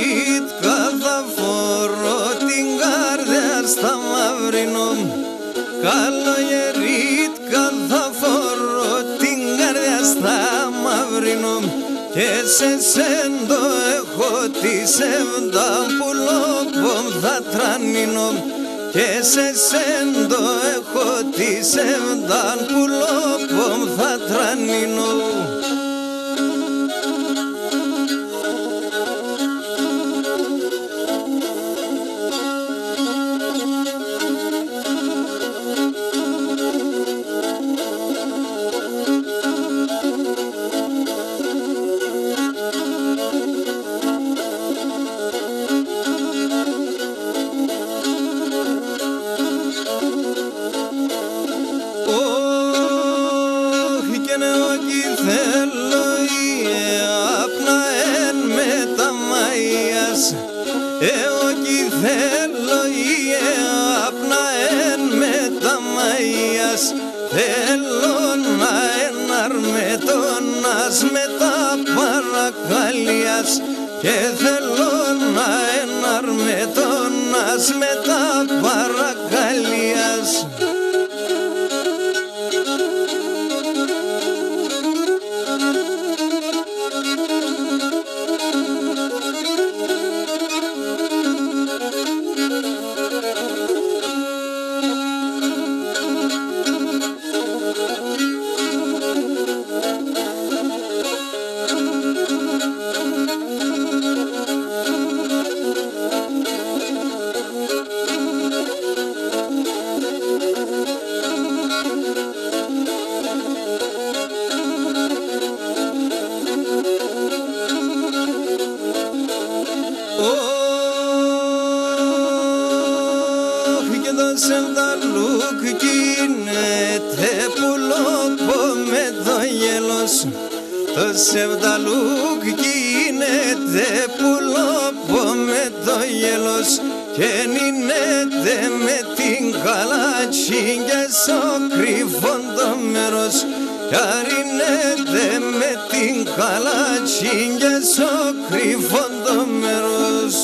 γερίτκα θα φορώ την καρδιά στα μαύρινο. Καλογερίτκα θα φορώ την καρδιά στα μαύρινο. Και σε σεν το έχω τη σεβδαπούλο που θα τρανίνω. Και σε σεν το έχω τη σεβδαπούλο που θα τρανίνω. Θέλω η άπνα εν μεταμαΐας. Εγώ κι θέλω η άπνα εν μεταμαΐας. Θέλω να εναρμετώνας με τα παρακαλίας. Και θέλω να εναρμετώνας με τα παρακαλίας. Και το σεβδαλούκ γίνεται πουλόπο με το γέλος. Το σεβδαλούκ γίνεται πουλόπο με το γέλος. Και νίνεται με την καλάτσι και στο κρυφόν το μέρος. Και αρινέται με την καλάτσι και στο κρυφόν το μέρος.